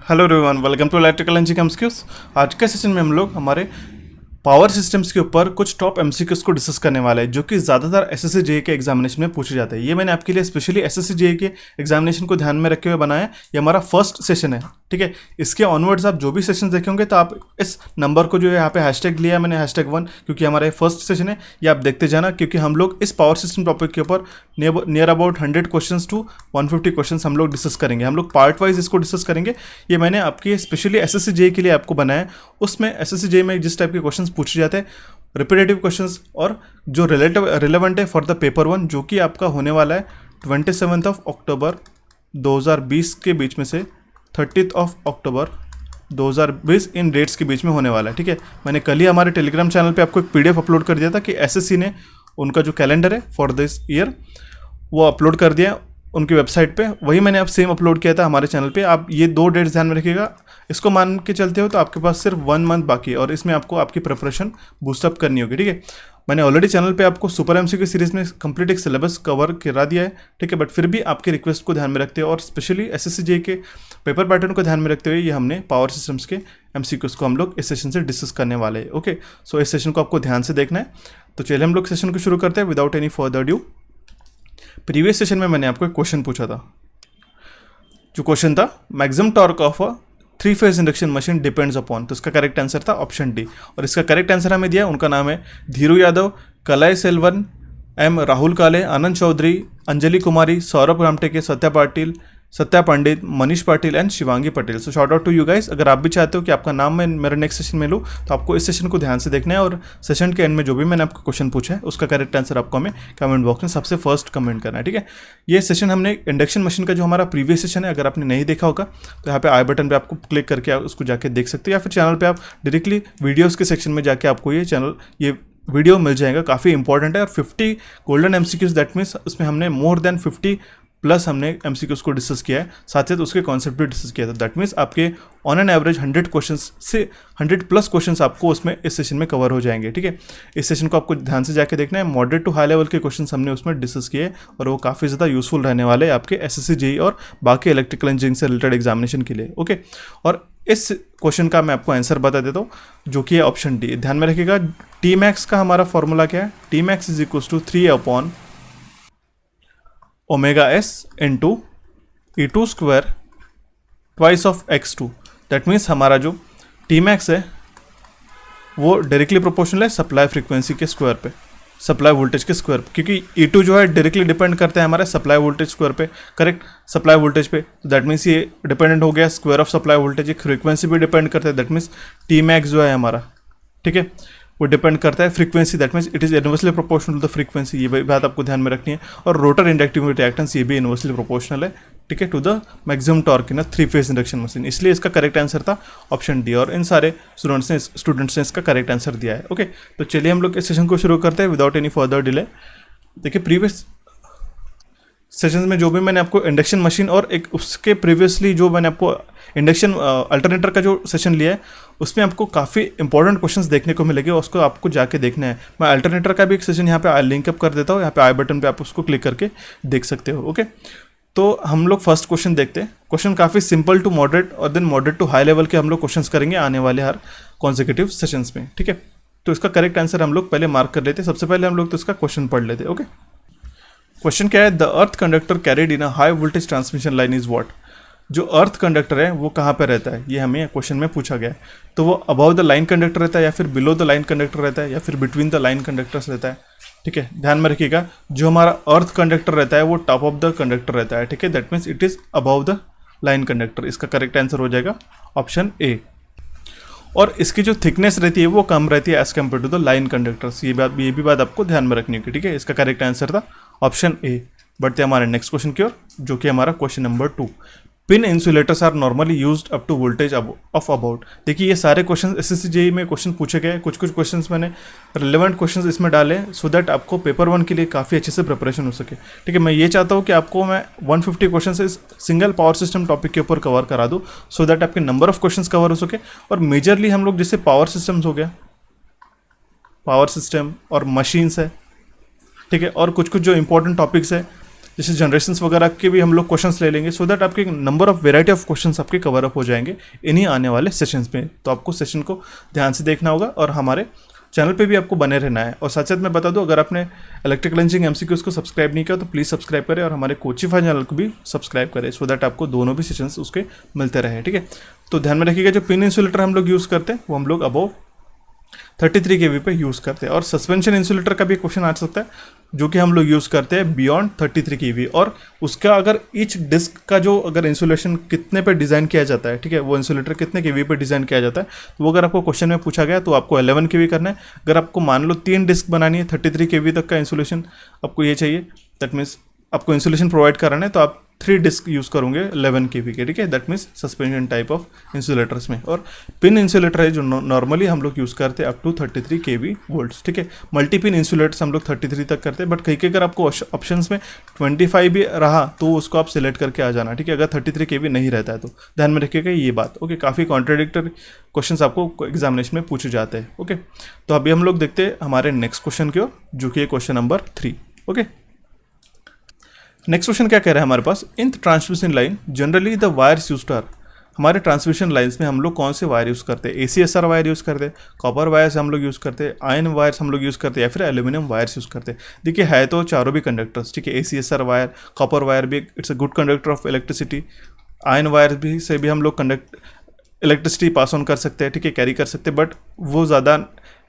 Hello everyone, welcome to electrical and MCQs. आज के session में हम लोग हमारे पावर सिस्टम्स के ऊपर कुछ टॉप एमसीक्यूज को डिस्कस करने वाले हैं, जो कि ज़्यादातर एसएससी जेईई के एग्जामिनेशन में पूछे जाते हैं। ये मैंने आपके लिए स्पेशली एसएससी जेईई के एग्जामिनेशन को ध्यान में रखे हुए बनाया है। ये हमारा फर्स्ट सेशन है, ठीक है। इसके ऑनवर्ड्स आप जो भी सेशन देखेंगे तो आप इस नंबर को जो है यहाँ पे हैशटैग लिया है मैंने, #1, क्योंकि हमारा फर्स्ट सेशन है। ये आप देखते जाना, क्योंकि हम लोग इस पावर सिस्टम टॉपिक के ऊपर near about 100 question to 150 question हम लोग डिस्कस करेंगे। हम लोग पार्ट वाइज इसको डिस्कस करेंगे। ये मैंने आपके स्पेशली एसएससी जेईई के लिए आपको बनाया है। उसमें एसएससी जेईई में जिस टाइप के क्वेश्चन पूछे जाते हैं, रिपीटेटिव क्वेश्चंस और जो रिलेवेंट है फॉर द पेपर 1, जो कि आपका होने वाला है 27 अक्टूबर 2020 के बीच में से 30 अक्टूबर 2020 इन डेट्स के बीच में होने वाला है, ठीक है। मैंने कल ही हमारे टेलीग्राम चैनल पे आपको एक पीडीएफ अपलोड कर दिया था कि एसएससी ने उनका जो कैलेंडर है फॉर दिस ईयर वो अपलोड कर दिया उनकी वेबसाइट पे। वही मैंने अब सेम अपलोड किया था हमारे चैनल पे। आप ये 2 डेट्स ध्यान में रखिएगा। इसको मान के चलते हो तो आपके पास सिर्फ 1 मंथ बाकी है और इसमें आपको आपकी प्रिपरेशन बूस्टअप करनी होगी, ठीक है। मैंने ऑलरेडी चैनल पे आपको सुपर एमसीक्यू सीरीज में कंप्लीट एक सिलेबस कवर करा दिया है, ठीक है। बट फिर भी आपकी रिक्वेस्ट को ध्यान में रखते हुए और स्पेशली एसएससी जेईई के पेपर पैटर्न को ध्यान में रखते हुए ये हमने पावर सिस्टम्स के एमसीक्यूज को हम लोग इस सेशन से डिस्कस करने वाले हैं, ओके। सो इस सेशन को आपको ध्यान से देखना है। तो चलिए हम लोग सेशन को शुरू करते हैं without any further due. Previous session में मैंने आपको एक क्वेश्चन पूछा था। जो क्वेश्चन था, maximum torque of a 3 phase induction machine depends upon, तो इसका करेक्ट आंसर था ऑप्शन डी। और इसका करेक्ट आंसर हमें दिया, उनका नाम है धीरू यादव, कलाई Selvan, M Rahul Kale, Anand Chaudhary, Anjali Kumari, Saurabh Ramteke, Satya Pandit, Manish Patil and Shivangi Patel. So shout out to you guys. अगर आप भी चाहते हो कि आपका नाम मैं मेरे नेक्स्ट सेशन में लूँ तो आपको इस सेशन को ध्यान से देखना है और सेशन के एंड में जो भी मैंने आपको क्वेश्चन पूछा है उसका करेक्ट आंसर आपको हमें कमेंट बॉक्स में सबसे फर्स्ट कमेंट करना है, ठीक है। ये सेशन हमने इंडक्शन मशीन का जो हमारा प्रीवियस सेशन है, अगर आपने नहीं देखा होगा तो यहाँ पे आई बटन पर आपको क्लिक करके आप उसको जाके देख सकते हो, या फिर चैनल पर आप डायरेक्टली वीडियोज़ के सेक्शन में जाके आपको ये वीडियो मिल जाएगा। काफ़ी इंपॉर्टेंट है और 50 गोल्डन एमसीक्यूज, दैट मीन्स उसमें हमने मोर देन 50 प्लस हमने एमसीक्यूज को डिस्कस किया है, साथ ही उसके कॉन्सेप्ट भी डिस्कस किया था। दैट मीन्स आपके ऑन एन एवरेज 100 क्वेश्चंस से 100 प्लस क्वेश्चंस आपको उसमें इस सेशन में कवर हो जाएंगे, ठीक है। इस सेशन को आपको ध्यान से जाके देखना है। मॉडरेट टू हाई लेवल के क्वेश्चंस हमने उसमें डिस्कस किए और वो काफ़ी ज़्यादा यूजफुल रहने वाले हैं आपके एसएससी जेईई और बाकी इलेक्ट्रिकल इंजीनियरिंग से रिलेटेड एग्जामिनेशन के लिए, ओके। और इस क्वेश्चन का मैं आपको आंसर बता देता हूँ, जो कि है ऑप्शन डी। ध्यान में रखिएगा, टी मैक्स का हमारा फॉर्मूला क्या है? T max is equal to 3 omega S into E2 square twice of x2। दैट मीन्स हमारा जो टी मैक्स है वो डायरेक्टली प्रोपोर्शनल है सप्लाई फ्रीक्वेंसी के स्क्वायर पे, सप्लाई वोल्टेज के स्क्वायर पे, क्योंकि E2 जो है डायरेक्टली डिपेंड करता है हमारे सप्लाई वोल्टेज स्क्वायर पे, करेक्ट, सप्लाई वोल्टेज पे। दैट मीन्स ये डिपेंडेंट हो गया स्क्वायर ऑफ सप्लाई वोल्टेज। एक फ्रीक्वेंसी भी डिपेंड करता है, दैट मीन्स टी मैक्स जो है हमारा, ठीक है, वो डिपेंड करता है frequency. That means it is inversely proportional to the frequency. ये बात आपको ध्यान में रखनी है। और रोटर इंडक्टिव रिएक्टेंस ये भी इनवर्सली प्रोपोर्शनल है, ठीक है, to the maximum torque in a 3 phase induction machine. इसलिए इसका करेक्ट आंसर था ऑप्शन डी और इन सारे स्टूडेंट्स ने इसका करेक्ट आंसर दिया है, ओके। तो चलिए हम लोग इस सेशन को शुरू करते हैं विदाउट एनी फर्दर डिले। देखिए, प्रीवियस सेशंस में जो भी मैंने आपको इंडक्शन मशीन और एक उसके प्रीवियसली जो मैंने आपको इंडक्शन अल्टरनेटर का जो सेशन लिया है उसमें आपको काफ़ी इंपॉर्टेंट क्वेश्चंस देखने को मिलेंगे और उसको आपको जाके देखना है। मैं अल्टरनेटर का भी एक सेशन यहाँ पे लिंक अप कर देता हूँ, यहाँ पे आई बटन पे आप उसको क्लिक करके देख सकते हो, ओके। तो हम लोग फर्स्ट क्वेश्चन देखते हैं। क्वेश्चन काफ़ी सिंपल टू मॉडरेट और then moderate to high level के हम लोग क्वेश्चंस करेंगे आने वाले हर कॉन्सेक्यूटिव सेशंस में, ठीक है। तो इसका करेक्ट आंसर हम लोग पहले मार्क कर लेते हैं। सबसे पहले हम लोग तो इसका क्वेश्चन पढ़ लेते हैं, ओके। क्वेश्चन क्या है? The earth conductor carried in a high voltage transmission line is what. जो अर्थ कंडक्टर है वो कहाँ पे रहता है, ये हमें क्वेश्चन में पूछा गया है। तो वो अबाव द लाइन कंडक्टर रहता है, या फिर बिलो द लाइन कंडक्टर रहता है, या फिर बिटवीन द लाइन कंडक्टर्स रहता है, ठीक है। ध्यान में रखिएगा, जो हमारा अर्थ कंडक्टर रहता है वो टॉप ऑफ द कंडक्टर रहता है, ठीक है। That means it is above the line conductor. इसका करेक्ट आंसर हो जाएगा ऑप्शन ए। और इसकी जो थिकनेस रहती है वो कम रहती है as compare to the line conductors. ये भी बात आपको ध्यान में रखनी होगी, ठीक है। इसका करेक्ट आंसर था ऑप्शन ए। बढ़ते हैं हमारे नेक्स्ट क्वेश्चन की ओर, जो कि हमारा question number 2। Pin insulators are normally used up to voltage of about. देखिए, ये सारे क्वेश्चन एसएससी जेईई में क्वेश्चन पूछे गए। कुछ क्वेश्चंस मैंने रिलेवेंट क्वेश्चंस इसमें डाले सो दैट आपको पेपर 1 के लिए काफ़ी अच्छे से प्रिपरेशन हो सके, ठीक है। मैं ये चाहता हूँ कि आपको मैं 150 क्वेश्चन इस सिंगल पावर सिस्टम टॉपिक के ऊपर कवर करा दूँ, सो दैट आपके नंबर ऑफ क्वेश्चन कवर हो सके। और मेजरली हम लोग जैसे पावर सिस्टम्स हो गया, पावर सिस्टम और मशीन्स है, ठीक है, और कुछ जो इंपॉर्टेंट टॉपिक्स है जैसे जनरेशंस वगैरह के भी हम लोग क्वेश्चंस ले लेंगे, सो दैट आपके number of variety of questions आपके कवर अप हो जाएंगे इन्हीं आने वाले सेशंस में। तो आपको सेशन को ध्यान से देखना होगा और हमारे चैनल पे भी आपको बने रहना है। और साथ साथ मैं बता दूं, अगर आपने इलेक्ट्रिकल इंजीनियरिंग एमसीक्यूज़ को सब्सक्राइब नहीं किया तो प्लीज़ सब्सक्राइब करें और हमारे कोचिफाई चैनल को भी सब्सक्राइब करें, सो दैट आपको दोनों भी सेशंस उसके मिलते रहे, ठीक है। तो ध्यान में रखिएगा, जो पिन इंसुलेटर हम लोग यूज़ करते हैं वो हम लोग अबव 33 kV पे यूज़ करते हैं। और सस्पेंशन इंसुलेटर का भी क्वेश्चन आ सकता है, जो कि हम लोग यूज़ करते हैं बियॉन्ड 33 kV। और उसका अगर ईच डिस्क का जो अगर इंसुलेशन कितने पे डिज़ाइन किया जाता है, ठीक है, वो इंसुलेटर कितने kV पे डिज़ाइन किया जाता है, तो वो अगर आपको क्वेश्चन में पूछा गया तो आपको 11 kV करना है। अगर आपको मान लो 3 डिस्क बनानी है, 33 kV तक का इंसुलेशन आपको ये चाहिए, दैट मीन्स आपको इंसुलेशन प्रोवाइड कराना है, तो आप 3 डिस्क यूज़ करोगे 11 kV के, ठीक है। That means suspension type of insulators में। और पिन इंसुलेटर है जो नॉर्मली हम लोग यूज़ करते हैं अप टू 33 kV वोल्ट्स, ठीक है। मल्टी पिन इंसुलेटर्स हम लोग 33 तक करते हैं, बट कहीं अगर आपको ऑप्शंस में 25 भी रहा तो उसको आप सिलेक्ट करके आ जाना, ठीक है, अगर 33 kV नहीं रहता है तो ध्यान में रखिएगा ये बात, ओके। काफ़ी कॉन्ट्राडिक्टरी क्वेश्चन आपको एग्जामिनेशन में पूछे जाते हैं, ओके। तो अभी हम लोग देखते हैं हमारे नेक्स्ट क्वेश्चन की ओर, जो कि question number 3, okay. Next question क्या कह रहा है हमारे पास, in transmission line generally the wires used are. हमारे ट्रांसमिशन लाइंस में हम लोग कौन से वायर यूज़ करते हैं, ACSR वायर यूज़ करते हैं, कॉपर वायर्स हम लोग यूज़ करते हैं, आयन वायर्स हम लोग यूज़ करते हैं, या फिर एल्यूमिनियम वायर्स यूज़ करते हैं। देखिए है तो चारों भी कंडक्टर्स, ठीक है। ACSR वायर, कॉपर वायर भी it's a good conductor of electricity, ion wire भी से भी हम लोग इलेक्ट्रिसिटी पास ऑन कर सकते हैं, ठीक है, कैरी कर सकते हैं, बट वो ज़्यादा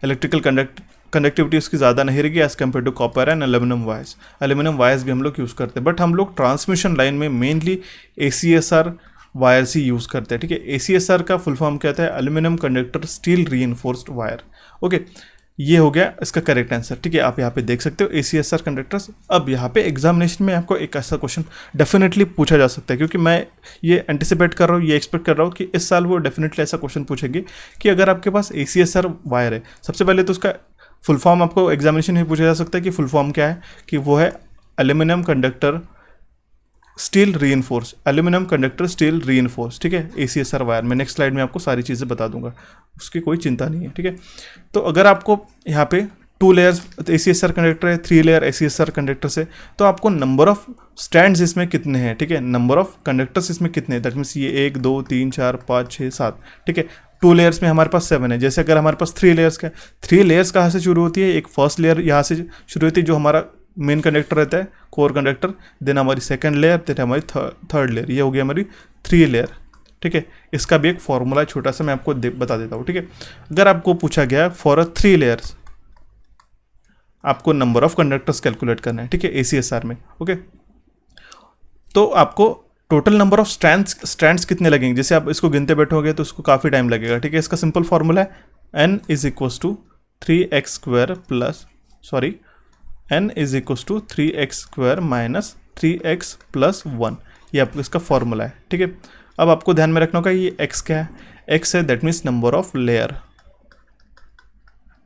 इलेक्ट्रिकल कंडक्टिविटी उसकी ज़्यादा नहीं रहेगी as compare to copper and aluminium wires. Aluminium wires भी हम लोग यूज़ करते हैं, बट हम लोग ट्रांसमिशन लाइन में मेनली ACSR वायर्स ही यूज़ करते हैं, ठीक है। ACSR का फुल फॉर्म क्या है, aluminium conductor steel reinforced wire, okay. ये हो गया इसका करेक्ट आंसर, ठीक है। आप यहाँ पे देख सकते हो ACSR कंडक्टर्स। अब यहाँ पे एग्जामिनेशन में आपको एक ऐसा क्वेश्चन डेफिनेटली पूछा जा सकता है, क्योंकि मैं ये एंटिसिपेट कर रहा हूँ, ये एक्सपेक्ट कर रहा हूँ कि इस साल वो डेफिनेटली ऐसा क्वेश्चन पूछेंगे कि अगर आपके पास ACSR वायर है, सबसे पहले तो उसका फुल फॉर्म आपको एग्जामिनेशन में पूछा जा सकता है कि फुल फॉर्म क्या है, कि वो है aluminium conductor steel reinforce, aluminium conductor steel reinforce, ठीक है, ACSR वायर। मैं नेक्स्ट स्लाइड में आपको सारी चीज़ें बता दूंगा, उसकी कोई चिंता नहीं है, ठीक है। तो अगर आपको यहाँ पे 2 लेयर्स ACSR कंडक्टर है, 3 लेयर ACSR कंडक्टर से, तो आपको नंबर ऑफ स्टैंड्स इसमें कितने हैं, ठीक है, नंबर ऑफ कंडक्टर्स इसमें कितने हैं, दैट मीन्स ये 1 2 3 4 5 6 7, ठीक है। 2 लेयर्स में हमारे पास 7 है। जैसे अगर हमारे पास 3 लेयर्स का, 3 लेयर्स कहाँ से शुरू होती है, एक फर्स्ट लेयर यहाँ से शुरू होती है जो हमारा मेन कंडक्टर रहता है, कोर कंडक्टर, देन हमारी सेकंड लेयर, देन हमारी थर्ड लेयर, ये हो गई हमारी 3 लेयर, ठीक है। इसका भी एक फॉर्मूला छोटा सा मैं आपको बता देता हूँ, ठीक है। अगर आपको पूछा गया फॉर अ 3 लेयर्स, आपको नंबर ऑफ कंडक्टर्स कैलकुलेट करना है, ठीक है, ACSR में, ओके। तो आपको टोटल नंबर ऑफ स्ट्रैंड्स कितने लगेंगे, जैसे आप इसको गिनते बैठोगे तो उसको काफ़ी टाइम लगेगा, ठीक है। इसका सिंपल फॉर्मूला है n is equals to 3x square plus n is equals to 3x square minus 3x plus 1, ये आपको इसका फॉर्मूला है, ठीक है। अब आपको ध्यान में रखना होगा ये x क्या है, x है that means number of layer.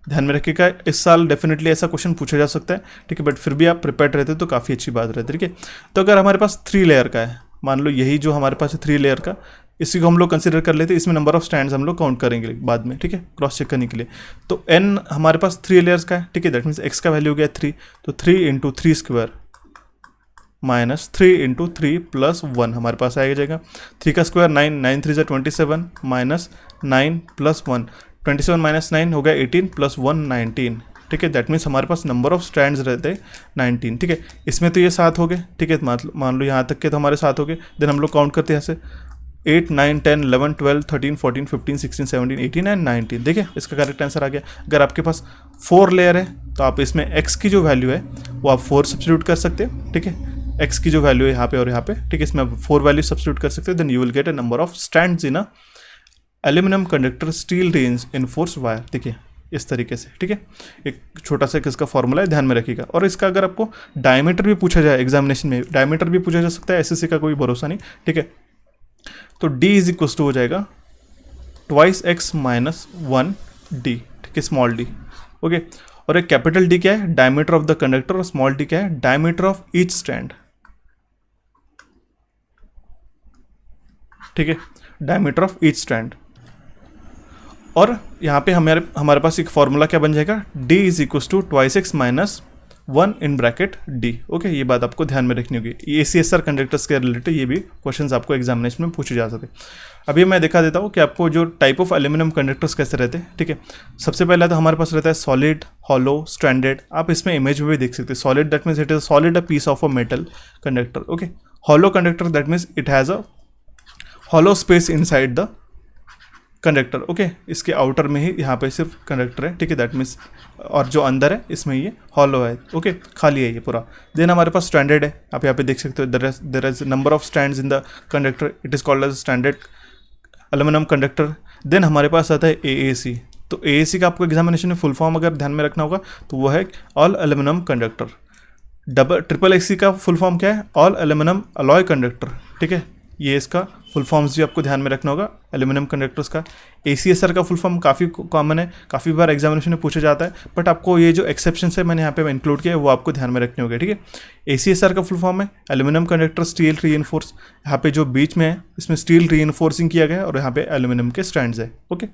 ध्यान में रखिएगा, इस साल डेफिनेटली ऐसा क्वेश्चन पूछा जा सकता है, ठीक है, बट फिर भी आप प्रिपेयर्ड रहते तो काफ़ी अच्छी बात रहती है, ठीक है। तो अगर हमारे पास 3 लेयर का है, मान लो यही जो हमारे पास है 3 लेयर का, इसी को हम लोग कंसिडर कर लेते हैं, इसमें नंबर ऑफ स्टैंड्स हम लोग काउंट करेंगे बाद में, ठीक है, क्रॉस चेक करने के लिए। तो n हमारे पास 3 लेयर्स का है, ठीक है, दैट मीन्स x का वैल्यू हो गया 3, तो 3 into 3 square minus 3 into 3 plus 1 हमारे पास आएगा जाएगा। 3 का स्क्वायर 9, 9 3 27 माइनस 9 प्लस 1, 27 माइनस 9 हो गया 18 प्लस 1 19, ठीक है। दैट मीन्स हमारे पास नंबर ऑफ स्टैंड्स रहते हैं 19, ठीक है। इसमें तो ये 7 हो गए, ठीक है, मान लो यहाँ तक के तो हमारे 7 हो गए। देन हम लोग काउंट करते हैं यहाँ से 8 9 10 11 12 13 14 15 16 17 18 एंड 19, देखिए इसका करेक्ट आंसर आ गया। अगर आपके पास 4 लेयर है तो आप इसमें x की जो वैल्यू है वो आप 4 सब्स्टिट्यूट कर सकते हो, ठीक है, x की जो वैल्यू है यहाँ पे और यहाँ पे, ठीक है, इसमें आप 4 वैल्यू सब्स्टिट्यूट कर सकते हो, then you will get a number of strands in a aluminium conductor steel reinforced wire, देखिए इस तरीके से, ठीक है। एक छोटा सा किसका फॉर्मूला है, ध्यान में रखिएगा। और इसका अगर आपको डायमीटर भी पूछा जाए एग्जामिनेशन में, डायमीटर भी पूछा जा सकता है, SSC का कोई भरोसा नहीं, ठीक है। तो d इज इक्वल टू हो जाएगा 2x माइनस 1d, ठीक है, स्मॉल d, ओके। और एक कैपिटल D क्या है, डायमीटर ऑफ द कंडक्टर, और स्मॉल d क्या है, डायमीटर ऑफ ईच स्ट्रैंड, ठीक है, डायमीटर ऑफ ईच स्ट्रैंड। और यहाँ पे हमारे पास एक फॉर्मूला क्या बन जाएगा, d is equal to 2x minus 1 in bracket D. Okay, ये बात आपको ध्यान में रखनी होगी। ये ACSR कंडक्टर्स के रिलेटेड ये भी क्वेश्चंस आपको एग्जामिनेशन में पूछे जा सकते हैं। अभी मैं दिखा देता हूँ कि आपको जो टाइप ऑफ एल्यूमिनियम कंडक्टर्स कैसे रहते हैं। ठीक है, सबसे पहला तो हमारे पास रहता है सॉलिड, हॉलो, स्ट्रैंडेड। आप इसमें इमेज में भी देख सकते हैं। Solid that means it is solid a piece of a metal conductor. Okay, hollow conductor that means it has a hollow space inside the conductor. Okay, इसके आउटर में ही यहाँ पे सिर्फ कंडक्टर है। ठीक है, दैट मीन्स और जो अंदर है इसमें ये हॉलो है। ओके, खाली है ये पूरा। देन हमारे पास स्टैंडर्ड है, आप यहाँ पे देख सकते हो there is number of strands in the conductor, it is called as standard aluminium conductor. Then हमारे पास आता है AAC। तो AAC का आपको एग्जामिनेशन में फुल फॉर्म अगर ध्यान में रखना होगा तो वो है all aluminium conductor. Triple AC का फुल फॉर्म क्या है? All aluminium alloy conductor. ठीक है, ये इसका फुल फॉर्म्स भी आपको ध्यान में रखना होगा एल्यूमिनियम कंडक्टर्स का। ACSR का फुल फॉर्म काफ़ी कॉमन है, काफ़ी बार एग्जामिनेशन में पूछा जाता है, बट आपको ये जो एक्सेप्शन है मैंने यहाँ पे इंक्लूड किया है वो आपको ध्यान में रखने होंगे। ठीक है, ACSR का फुल फॉर्म है एल्यूमिनियम कंडक्टर स्टील रीइंफोर्स। यहाँ पे जो बीच में है इसमें स्टील रीइंफोर्सिंग किया गया है और यहाँ पे एल्यूमिनियम के स्ट्रैंड्स है। ओके,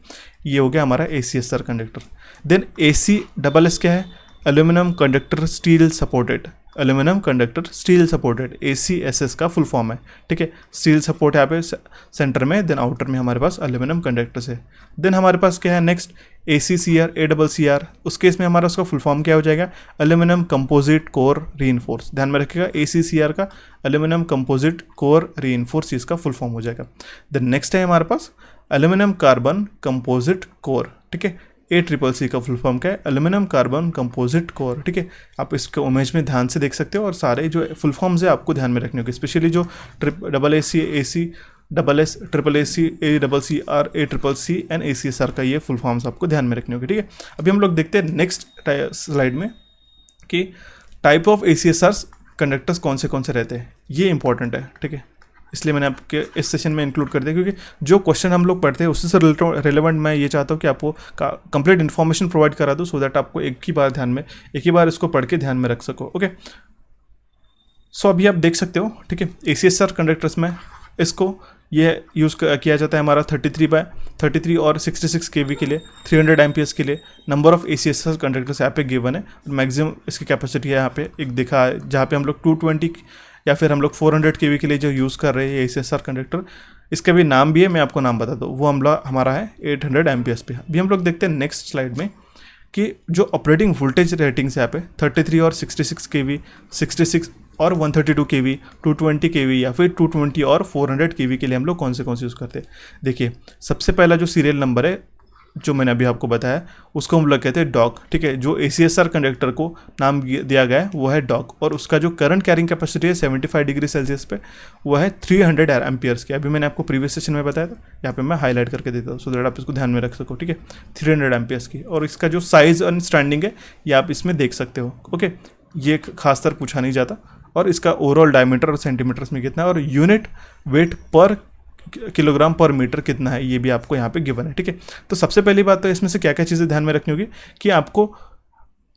ये हो गया हमारा ACSR कंडक्टर। देन ACSS क्या है? Aluminium conductor steel supported. Aluminium conductor steel supported, ACSS का फुल फॉर्म है। ठीक है, स्टील सपोर्ट यहाँ पे सेंटर में, देन आउटर में हमारे पास एल्यूमिनियम कंडक्टर्स है। देन हमारे पास क्या है नेक्स्ट? ACCR। उस केस में हमारा उसका फुल फॉर्म क्या हो जाएगा? Aluminium composite core reinforce. ध्यान में रखिएगा, ACCR का एल्यूमिनियम कंपोजिट कोर रीइंफोर्स इसका फुल फॉर्म हो जाएगा। देन नेक्स्ट है हमारे पास एल्यूमिनियम कार्बन कंपोजिट कोर। ठीक है, ACCC का फुल फॉर्म क्या है? Aluminium carbon composite core. ठीक है, आप इसके इमेज में ध्यान से देख सकते हो और सारे जो फुल फॉर्म्स है आपको ध्यान में रखने होंगे, स्पेशली जो AAC, AC, SS, AAC, ACCR, ACCC and ACSR का ये फुल फॉर्म्स आपको ध्यान में रखने होंगे। ठीक है, अभी हम लोग देखते हैं नेक्स्ट स्लाइड में कि टाइप ऑफ ACSR कंडक्टर्स कौन से रहते हैं। ये इंपॉर्टेंट है। ठीक है, इसलिए मैंने आपके इस सेशन में इंक्लूड कर दिया, क्योंकि जो क्वेश्चन हम लोग पढ़ते हैं उससे से रिलेवेंट मैं ये चाहता हूँ कि आपको कंप्लीट इन्फॉर्मेशन प्रोवाइड करा दूँ, सो दैट आपको एक ही बार इसको पढ़ के ध्यान में रख सको। ओके, सो अभी आप देख सकते हो। ठीक है, ACSR कंडक्टर्स में इसको ये यूज़ किया जाता है हमारा 33 और 66 kV के लिए, 300 एम्पियर्स के लिए। नंबर ऑफ ACSR कंडक्टर्स यहाँ पे गिवन है, मैक्सिमम इसकी कैपेसिटी है यहाँ पे एक दिखा है, जहाँ पे हम लोग 220 या फिर हम लोग 400 kV के लिए जो यूज़ कर रहे हैं ACSR कंडक्टर, इसका भी नाम भी है, मैं आपको नाम बता दूँ। वो हमारा है 800 एम्पियर्स पे। अभी हम लोग देखते हैं नेक्स्ट स्लाइड में कि जो ऑपरेटिंग वोल्टेज रेटिंग्स यहाँ पे 33 और 66 kV, 66 और 132 kV, 220 kV या फिर 220 और 400 kV के लिए हम लोग कौन से यूज़ करते हैं। देखिए, सबसे पहला जो सीरियल नंबर है जो मैंने अभी आपको बताया उसको हम लोग कहते हैं डॉग। ठीक है, जो ACSR कंडक्टर को नाम दिया गया है वो है डॉग, और उसका जो करंट कैरिंग कैपेसिटी है 75 डिग्री सेल्सियस पे वो है 300 एम्पियर्स की। अभी मैंने आपको प्रीवियस सेशन में बताया था, यहाँ पे मैं हाईलाइट करके देता हूँ सो दैट आप इसको ध्यान में रख सको। ठीक है, 300 एम्पियर्स की, और इसका जो साइज एंड स्टैंडिंग है ये आप इसमें देख सकते हो। ओके, ये खासतर पूछा नहीं जाता, और इसका ओवरऑल डायमीटर और सेंटीमीटर्स में कितना है, और यूनिट वेट पर किलोग्राम पर मीटर कितना है ये भी आपको यहाँ पे गिवन है। ठीक है, तो सबसे पहली बात तो इसमें से क्या क्या चीज़ें ध्यान में रखनी होगी कि आपको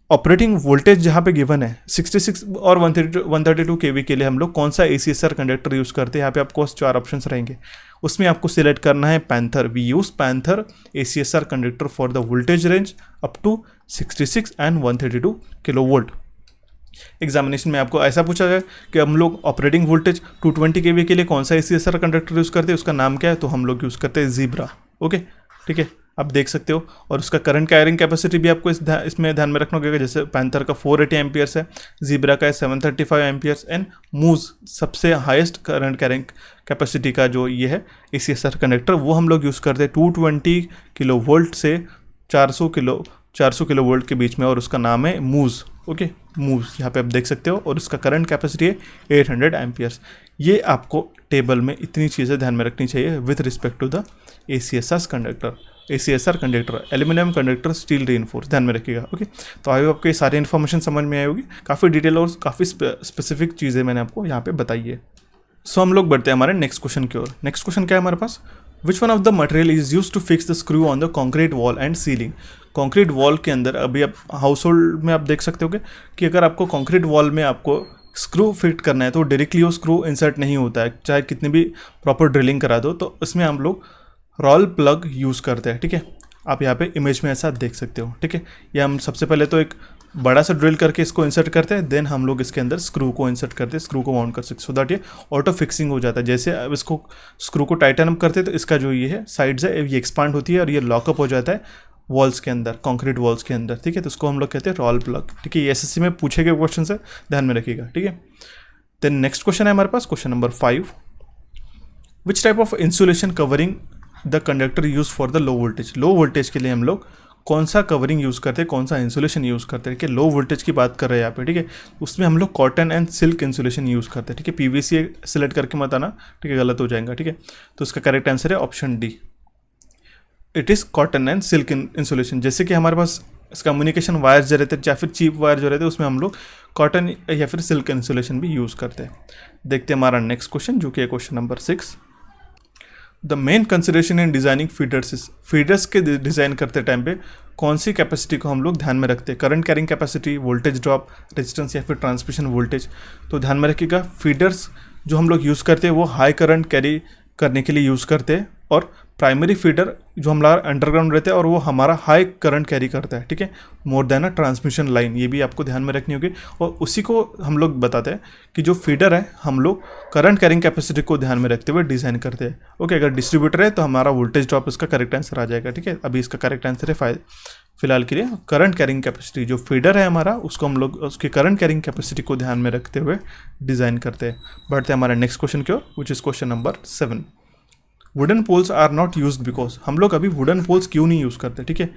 ऑपरेटिंग वोल्टेज जहाँ पे गिवन है 66 और 132 kV के लिए हम लोग कौन सा ACSR कंडक्टर यूज़ करते हैं। यहाँ पे आपको 4 ऑप्शंस रहेंगे, उसमें आपको सिलेक्ट करना है Panther. We use Panther ACSR conductor for the voltage range up to 66 and 132 kV। Examination में आपको ऐसा पूछा जाए कि हम लोग ऑपरेटिंग वोल्टेज 220 kV के लिए कौन सा ACSR कंडक्टर यूज़ करते हैं, उसका नाम क्या है, तो हम लोग यूज़ करते हैं ज़ीब्रा। ओके, ठीक है, आप देख सकते हो, और उसका करंट कैरिंग कैपेसिटी भी आपको इसमें ध्यान में रखना होगा। जैसे पैंथर का 480 एम्पियर्स है, ज़ीब्रा का है 735 एम्पियर्स, एंड मूज सबसे हाईएस्ट करंट कैरिंग कैपेसिटी का जो ये है ACSR कंडक्टर वो हम लोग यूज़ करते हैं 220 kV से 400 kV के बीच में, और उसका नाम है मूज। ओके, मूव यहाँ पे आप देख सकते हो, और इसका करंट कैपेसिटी है 800 एम्पियर्स। ये आपको टेबल में इतनी चीज़ें ध्यान में रखनी चाहिए with respect to the ACSR conductor aluminium conductor steel reinforce, ध्यान में रखिएगा। ओके, तो आई होप आपको ये सारी इन्फॉर्मेशन समझ में आई होगी, काफ़ी डिटेल और काफ़ी स्पेसिफिक चीज़ें मैंने आपको यहाँ पे बताई है। सो हम लोग बढ़ते हैं हमारे नेक्स्ट क्वेश्चन की ओर। नेक्स्ट क्वेश्चन क्या है हमारे पास? Which one of the material is use to fix the screw on the concrete wall and ceiling. Concrete wall के अंदर अभी आप हाउस होल्ड में आप देख सकते हो कि अगर आपको कॉन्क्रीट वॉल में आपको स्क्रू फिट करना है तो डायरेक्टली वो स्क्रू इंसर्ट नहीं होता है, चाहे कितनी भी प्रॉपर ड्रिलिंग करा दो, तो इसमें हम लोग रॉल प्लग यूज़ करते हैं। ठीक है, आप यहाँ पे इमेज में ऐसा देख सकते हो। ठीक है, ये हम सबसे पहले तो एक बड़ा सा ड्रिल करके इसको इंसर्ट करते हैं, देन हम लोग इसके अंदर स्क्रू को इंसर्ट करते हैं, स्क्रू को माउंट कर सकते, सो दैट ये ऑटो फिक्सिंग हो जाता है। जैसे अब इसको स्क्रू को टाइटन अप करते हैं तो इसका जो ये है साइड्स है ये एक्सपांड होती है और ये लॉकअप हो जाता है वॉल्स के अंदर, कंक्रीट वॉल्स के अंदर, ठीक है। तो इसको हम लोग कहते हैं रॉल प्लग, ठीक है। ये एसएससी में पूछे गए क्वेश्चन है, ध्यान में रखिएगा, ठीक है। देन नेक्स्ट क्वेश्चन है हमारे पास question number 5, which type of insulation covering the conductor use for the low voltage. Low voltage के लिए हम लोग कौन सा कवरिंग यूज़ करते हैं, कौन सा इंसुलेशन यूज़ करते हैं, ठीक है। लो वोल्टेज की बात कर रहे हैं यहाँ पे, ठीक है। उसमें हम लोग cotton and silk insulation use करते हैं, ठीक है। पीवीसी सिलेक्ट करके मत आना, ठीक है, गलत हो जाएगा, ठीक है। तो इसका करेक्ट आंसर है option D, it is cotton and silk insulation. जैसे कि हमारे पास कम्युनिकेशन वायर जो रहते हैं या फिर चीप वायर जो रहते हैं उसमें हम लोग कॉटन या फिर सिल्क इंसुलेशन भी यूज़ करते हैं। देखते हैं हमारा नेक्स्ट क्वेश्चन जो कि है question number 6, the main consideration in designing feeders. Feeders के डिज़ाइन करते टाइम पे कौन सी कैपेसिटी को हम लोग ध्यान में रखते हैं, current carrying capacity, voltage drop, resistance या फिर ट्रांसमिशन वोल्टेज। तो ध्यान में रखिएगा, फीडर्स जो हम लोग यूज़ करते हैं वो हाई करंट कैरी करने के लिए यूज़ करते हैं, और प्राइमरी फीडर जो हमारा अंडरग्राउंड रहता है और वो हमारा हाई करंट कैरी करता है, ठीक है, मोर देन अ ट्रांसमिशन लाइन। ये भी आपको ध्यान में रखनी होगी, और उसी को हम लोग बताते हैं कि जो फीडर है हम लोग करंट कैरिंग कैपेसिटी को ध्यान में रखते हुए डिज़ाइन करते हैं। ओके, अगर डिस्ट्रीब्यूटर है तो हमारा वोल्टेज ड्रॉप इसका करेक्ट आंसर आ जाएगा, ठीक है। अभी इसका करेक्ट आंसर है फिलहाल के लिए करंट कैरिंग कैपेसिटी। जो फीडर है हमारा उसको हम लोग उसकी करंट कैरिंग कैपेसिटी को ध्यान में रखते हुए डिज़ाइन करते हैं। बढ़ते हैं हमारे नेक्स्ट क्वेश्चन की ओर, which is question number 7, wooden poles are not used because. हम लोग अभी वुडन पोल्स क्यों नहीं यूज़ करते, ठीक है,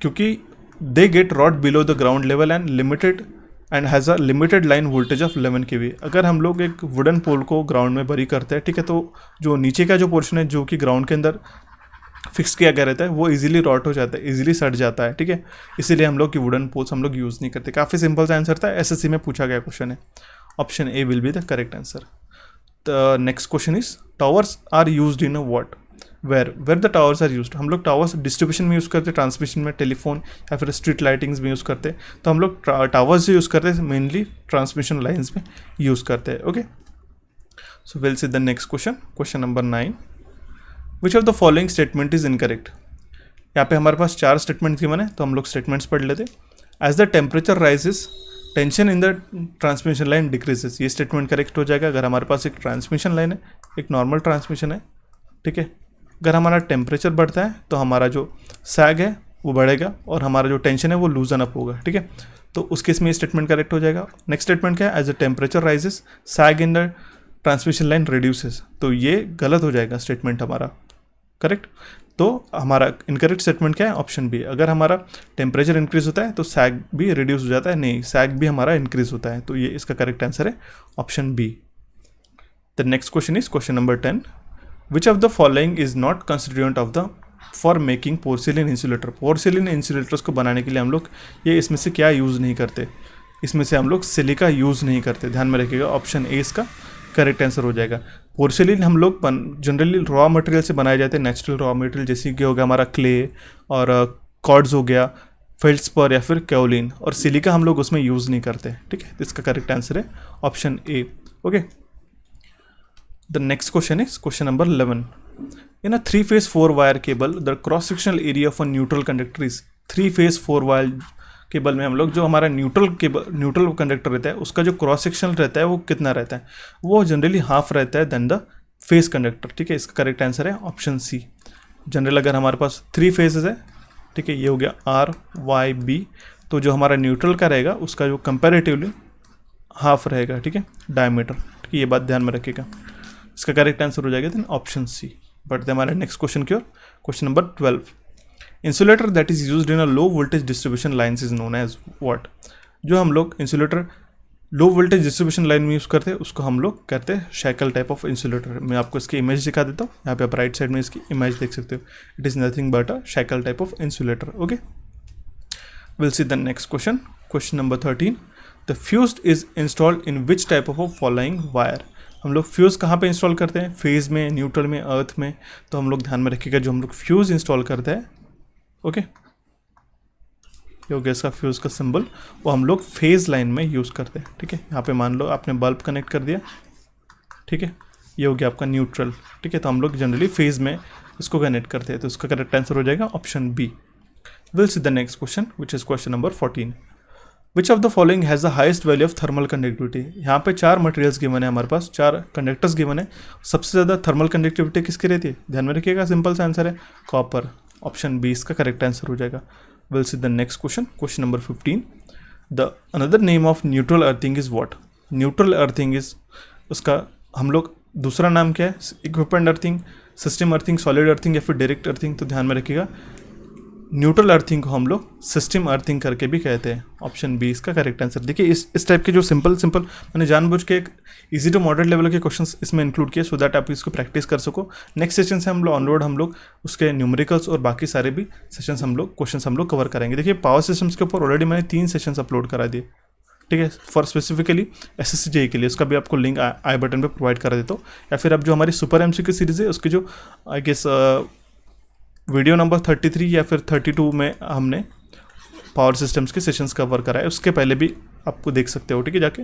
क्योंकि they get rod below the ground level and has a limited line voltage of 11 kV। अगर हम लोग एक वुडन पोल को ग्राउंड में बरी करते हैं, ठीक है, तो जो नीचे का जो पोर्शन है जो कि ग्राउंड के अंदर फिक्स किया गया रहता है वो इजीली रॉट हो जाता है, इजीली सट जाता है, ठीक है। इसीलिए हम लोग की वुडन पोल्स हम लोग यूज़ नहीं करते। काफ़ी सिंपल सा आंसर था, एसएससी में पूछा गया क्वेश्चन है। Option A will be the correct answer. The next question is towers are used in a what, where the towers are used. हम लोग टावर्स डिस्ट्रीब्यूशन में यूज़ करते हैं, ट्रांसमिशन में, टेलीफोन या फिर स्ट्रीट लाइटिंग्स में यूज़ करते हैं। तो हम लोग टावर्स जो यूज़ करते हैं मेनली ट्रांसमिशन लाइन्स में यूज़ करते हैं। Okay, so will see the next question, question number 9, which of the following statement is incorrect. यहाँ पे हमारे पास 4 स्टेटमेंट गिवन है, तो हम लोग स्टेटमेंट्स पढ़ लेते। As the temperature rises tension in the transmission line decreases. ये स्टेटमेंट करेक्ट हो जाएगा अगर हमारे पास एक ट्रांसमिशन लाइन है, एक नॉर्मल ट्रांसमिशन है, ठीक है। अगर हमारा टेम्परेचर बढ़ता है तो हमारा जो सैग है वो बढ़ेगा और हमारा जो टेंशन है वो लूजन अप होगा, ठीक है। तो उस केस में ये स्टेटमेंट करेक्ट हो जाएगा। नेक्स्ट स्टेटमेंट क्या है, as the temperature rises sag in the transmission line reduces. तो ये गलत हो जाएगा स्टेटमेंट हमारा, करेक्ट। तो हमारा इनकरेक्ट स्टेटमेंट क्या है, ऑप्शन बी। अगर हमारा टेम्परेचर इंक्रीज होता है तो सैग भी रिड्यूस हो जाता है, नहीं, सैग भी हमारा इंक्रीज होता है। तो ये इसका करेक्ट आंसर है option B. The next question is question number 10, which of the following is not constituent of the for making porcelain insulator. Porcelain insulators को बनाने के लिए हम लोग ये इसमें से क्या यूज़ नहीं करते, इसमें से हम लोग सिलिका यूज़ नहीं करते। ध्यान में रखिएगा, ऑप्शन ए इसका करेक्ट आंसर हो जाएगा। पोर्सिलिन हम लोग जनरली रॉ मटेरियल से बनाए जाते हैं, नेचुरल रॉ मटेरियल, जैसे कि हो गया हमारा क्ले और कॉर्ड्स हो गया, फेल्ड्स्पर या फिर कैओलिन, और सिलिका हम लोग उसमें यूज़ नहीं करते, ठीक है। इसका करेक्ट आंसर है option A. Okay, the next question is question number 11, in a 3-phase 4-wire cable the cross sectional area of a neutral conductor is. 3-phase 4-wire cable में हम लोग जो हमारा न्यूट्रल कंडक्टर रहता है उसका जो क्रॉस सेक्शन रहता है वो कितना रहता है, वो जनरली हाफ रहता है देन द फेस कंडक्टर, ठीक है। इसका करेक्ट आंसर है ऑप्शन सी। जनरल अगर हमारे पास 3 phases है, ठीक है, ये हो गया आर वाई बी, तो जो हमारा न्यूट्रल का रहेगा उसका जो कंपेरेटिवली हाफ रहेगा, ठीक है, डायमीटर, ठीक है। ये बात ध्यान में रखिएगा, इसका करेक्ट आंसर हो जाएगा देन ऑप्शन सी। बढ़ते हमारे नेक्स्ट क्वेश्चन की ओर, question number 12, insulator that is used in a low voltage distribution lines is known as what. जो हम लोग insulator low voltage distribution line में यूज़ करते हैं उसको हम लोग कहते हैं शैकल टाइप ऑफ इंसुलेटर। मैं आपको इसकी इमेज दिखा देता हूँ, यहाँ पे आप राइट साइड में इसकी इमेज देख सकते हो। It is nothing but a shackle type of insulator. Okay, will see the next question, question number 13, the fuse is installed in which type of following wire. हम लोग फ्यूज़ कहाँ पे install करते हैं, फेज़ में, न्यूट्रल में, अर्थ में। तो हम लोग ध्यान में रखिएगा, जो हम लोग फ्यूज़ इंस्टॉल करते हैं, ओके, ये हो गया इसका फ्यूज़ का सिंबल, वो हम लोग फेज़ लाइन में यूज़ करते हैं, ठीक है। यहाँ पे मान लो आपने बल्ब कनेक्ट कर दिया, ठीक है, ये हो गया आपका न्यूट्रल, ठीक है। तो हम लोग जनरली फेज़ में इसको कनेक्ट करते हैं, तो इसका करेक्ट आंसर हो जाएगा option B. We'll see the next question which is question number 14, which of the following has the highest value of thermal conductivity. यहाँ पे 4 मटेरियल्स गिवन है हमारे पास, 4 कंडक्टर्स गिवन है। सबसे ज़्यादा थर्मल कंडक्टिविटी किसकी रहती है, ध्यान में रखिएगा, सिंपल सा आंसर है कॉपर। ऑप्शन बी इसका करेक्ट आंसर हो जाएगा। Will see the next question, question number 15। The another name of neutral earthing is what. Neutral earthing is, उसका हम लोग दूसरा नाम क्या है, equipment earthing, system earthing, solid earthing या फिर डायरेक्ट अर्थिंग। तो ध्यान में रखिएगा न्यूट्रल अर्थिंग को हम लोग सिस्टम अर्थिंग करके भी कहते हैं। ऑप्शन बी इसका करेक्ट आंसर। देखिए इस टाइप के जो सिंपल मैंने जानबूझ के एक इजी टू मॉडरेट लेवल के क्वेश्चंस इसमें इंक्लूड किए सो दैट आप इसको प्रैक्टिस कर सको। नेक्स्ट सेशन से हम लोग उसके न्यूमेरिकल्स और बाकी सारे भी सेशंस क्वेश्चंस हम लोग कवर करेंगे। देखिए पावर सिस्टम्स के ऊपर ऑलरेडी मैंने 3 सेशंस अपलोड करा दिए, ठीक है, फॉर स्पेसिफिकली एसएससी जेईई के लिए। उसका भी आपको लिंक आई बटन पे प्रोवाइड करा देता हूँ, या फिर आप जो हमारी सुपर एमसीक्यू सीरीज है उसकी जो आई गेस वीडियो नंबर 33 या फिर 32 में हमने पावर सिस्टम्स के सेशंस कवर करा है, उसके पहले भी आपको देख सकते हो, ठीक है, जाके।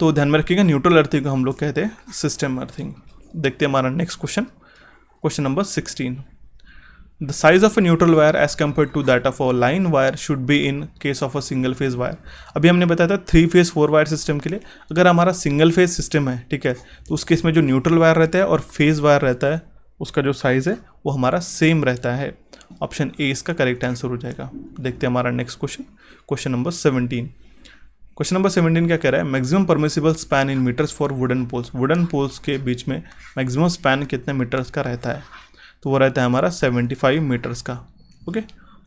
तो ध्यान में रखिएगा न्यूट्रल अर्थिंग को हम लोग कहते हैं सिस्टम अर्थिंग। देखते हैं हमारा next question, question number 16। The size of a neutral wire as compare to that of a line wire should be in case of a single phase wire. अभी हमने बताया था 3 फेज 4 वायर सिस्टम के लिए अगर हमारा सिंगल फेज सिस्टम है, ठीक है, तो उस केस में जो न्यूट्रल वायर रहता है और फेज वायर रहता है उसका जो साइज़ है वो हमारा सेम रहता है। ऑप्शन ए इसका करेक्ट आंसर हो जाएगा। देखते हैं हमारा next question, question number 17। Question number 17 क्या कह रहा है, maximum permissible span in metres for wooden poles. Wooden poles के बीच में मैक्सिमम स्पैन कितने मीटर्स का रहता है, तो वो रहता है हमारा 75 मीटर्स का। ओके,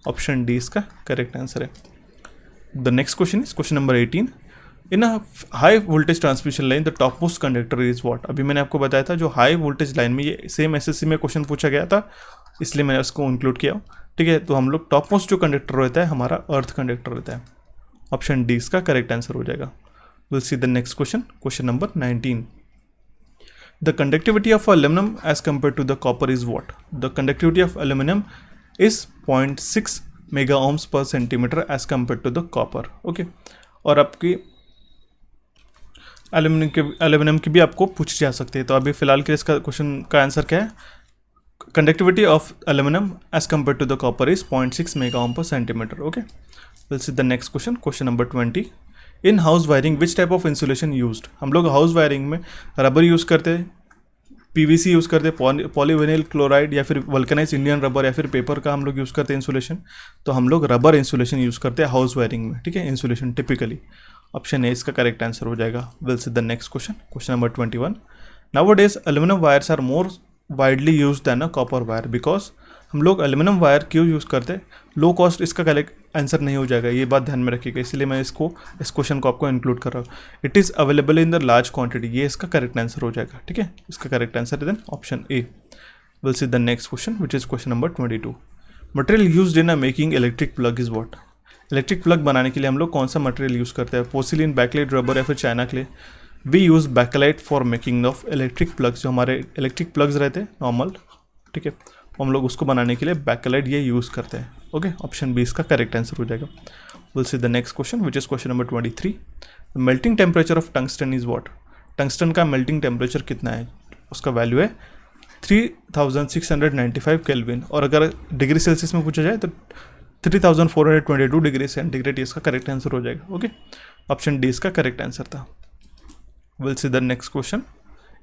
ऑप्शन डी इसका करेक्ट आंसर है। The next question is question number 18। In a high voltage transmission line the top most conductor is what. अभी मैंने आपको बताया था जो हाई वोल्टेज लाइन में, ये सेम एसएससी में क्वेश्चन पूछा गया था इसलिए मैंने उसको इंक्लूड किया, ठीक है। तो हम लोग टॉप मोस्ट जो कंडक्टर रहता है हमारा अर्थ कंडक्टर रहता है। ऑप्शन डी इसका करेक्ट आंसर हो जाएगा। Will see the next question, question number 19। The conductivity of aluminium as compare to the copper is what. The conductivity of aluminium is 0.6 mega ohms per centimetre as compare to the copper. Okay, और आपकी aluminium की भी आपको पूछी जा सकती है। तो अभी फिलहाल के इसका क्वेश्चन का आंसर क्या है, conductivity of aluminium as compare to the copper is 0.6 mega ohm per centimetre. Okay, will see the next question, question number 20। In house wiring which type of insulation used. हम लोग house wiring में rubber use करते हैं, PVC use करते हैं, polyvinyl chloride या फिर vulcanise Indian rubber या फिर पेपर का हम लोग यूज़ करते हैं इंसुलेशन। तो हम लोग रबर इंसुलेशन यूज़ करते हैं हाउस वायरिंग में, ठीक है, इंसुलेशन टिपिकली। ऑप्शन ए इसका करेक्ट आंसर हो जाएगा। Will see the next question, question number 21। Nowadays aluminium wires are more widely use than a copper wire because. हम लोग एल्यूमिनियम वायर क्यों यूज़ करते हैं, लो कॉस्ट, इसका करेक्ट आंसर नहीं हो जाएगा, ये बात ध्यान में रखिएगा, इसलिए मैं इस क्वेश्चन को आपको इंक्लूड कर रहा हूँ। It is available in the large quantity, ये इसका करेक्ट आंसर हो जाएगा, ठीक है। इसका करेक्ट आंसर है then option A. We'll see the next question which is question number 22। Material used in a making electric plug is what. Electric plug बनाने के लिए हम लोग कौन सा मटेरियल यूज़ करते हैं, पोर्सिलिन, बैकलाइट, रबर या फिर china clay. We use bakelite for making of electric plugs. जो हमारे इलेक्ट्रिक प्लग्स रहते हैं नॉर्मल, ठीक है, हम लोग उसको बनाने के लिए बैकलाइट ये यूज़ करते हैं। ओके, ऑप्शन बी इसका करेक्ट आंसर हो जाएगा। Will see the next question which is question number 23। Melting temperature of tungsten is what. Tungsten का मेल्टिंग टेम्परेचर कितना है, उसका वैल्यू है 3695 केल्विन, और अगर डिग्री सेल्सियस में पूछा जाए तो 3422 डिग्री सेंटीग्रेड इसका करेक्ट आंसर हो जाएगा। ओके, ऑप्शन डी इसका करेक्ट आंसर था। Will see the next question.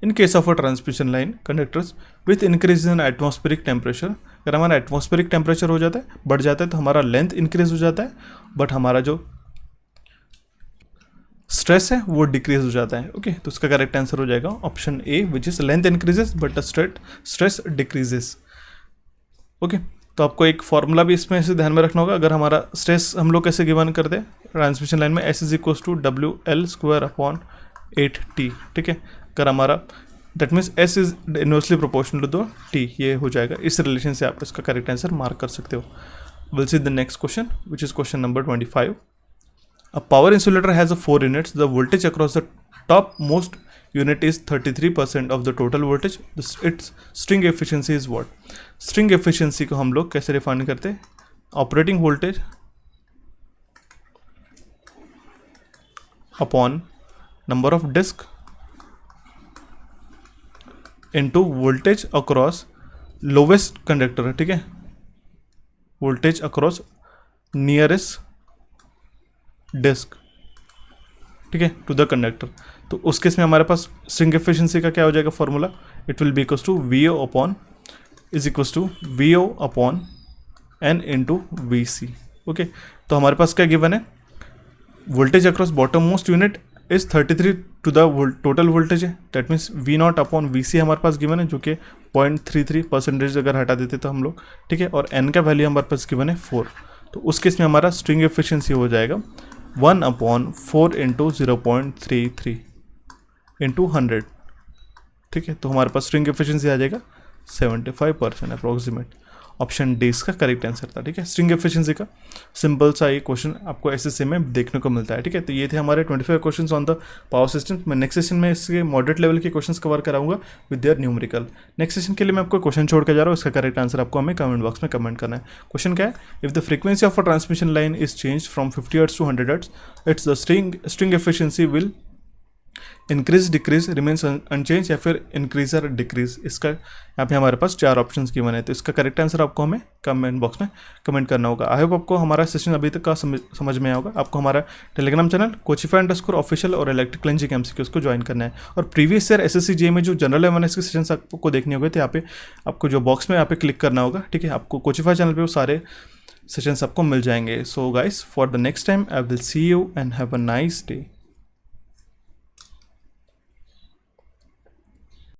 In case of a transmission line conductors with increase in atmospheric temperature. अगर हमारा एटमॉस्फेरिक टेम्परेचर हो जाता है, बढ़ जाता है, तो हमारा लेंथ इंक्रीज हो जाता है, बट हमारा जो स्ट्रेस है वो डिक्रीज हो जाता है। ओके, तो उसका करेक्ट आंसर हो जाएगा option A which is length increases but stress decreases. Okay, तो आपको एक फॉर्मूला भी इसमें से ध्यान में रखना होगा। अगर हमारा स्ट्रेस हम लोग कैसे गिवन करते हैं ट्रांसमिशन लाइन में, S is equal to WL²/8T, ठीक है। अगर हमारा that means S is inversely proportional to the T, ये हो जाएगा। इस रिलेशन से आप इसका करेक्ट आंसर मार्क कर सकते हो। Will see the next question which is question number 25। A power insulator has a 4 units, the voltage across the top most unit is 33% of the total voltage. Its string efficiency is what? String efficiency को हम लोग कैसे define करते हैं, operating voltage upon number of disc into voltage across lowest conductor, ठीक है, voltage across nearest disc, ठीक है, टू द कंडक्टर। तो उस केस में हमारे पास स्ट्रिंग एफिशिएंसी का क्या हो जाएगा formula, it will be equals to VO upon is equals to VO upon N into V C. Okay, तो हमारे पास क्या गिवन है, voltage across bottom most unit is 33 to the total voltage है, that means we not upon V C हमारे पास given है जो कि 0.33% अगर हटा देते तो हम लोग, ठीक है, और एन का वैल्यू हमारे पास गिवन है 4। तो उस केस में हमारा स्ट्रिंग एफिशिएंसी हो जाएगा 1/4 इंटू 0.33 इंटू 100, ठीक है। तो हमारे पास स्ट्रिंग एफिशिएंसी आ जाएगा 75% अप्रोक्सीमेट। ऑप्शन डी इसका करेक्ट आंसर था, ठीक है। स्ट्रिंग एफिशिएंसी का सिंपल सा ये क्वेश्चन आपको एसएससी में देखने को मिलता है, ठीक है। तो ये थे हमारे 25 questions on the power system. मैं नेक्स्ट सेशन में इसके मॉडरेट लेवल के क्वेश्चंस कवर कराऊंगा with their numerical. Next session के लिए मैं आपको क्वेश्चन छोड़ के जा रहा हूँ, इसका करेक्ट आंसर आपको हमें कमेंट बॉक्स में कमेंट करना है। क्वेश्चन क्या है, if the frequency of a transmission line is change from 50 hertz to 100 hertz, it's the string efficiency will increase decrease remains unchange या फिर इंक्रीज और डिक्रीज। इसका यहाँ पे हमारे पास 4 ऑप्शंस गिवन है, तो इसका करेक्ट आंसर आपको हमें कमेंट बॉक्स में कमेंट करना होगा। आई होप आपको हमारा सेशन अभी तक का समझ में आया होगा। आपको हमारा टेलीग्राम चैनल कोचिफाई _ऑफिशियल और इलेक्ट्रिकल इंजीनियरिंग एमसीक्यूज को ज्वाइन करना है, और प्रीवियस ईयर एसएससी जे में जो जनरल अवेयरनेस के सेशंस आपको देखने होंगे तो यहाँ पे आपको जो बॉक्स में यहाँ पे क्लिक करना होगा, ठीक है। आपको कोचिफाई चैनल पर वो सारे सेशंस आपको मिल जाएंगे। So guys, for the next time I will see you and have a nice day.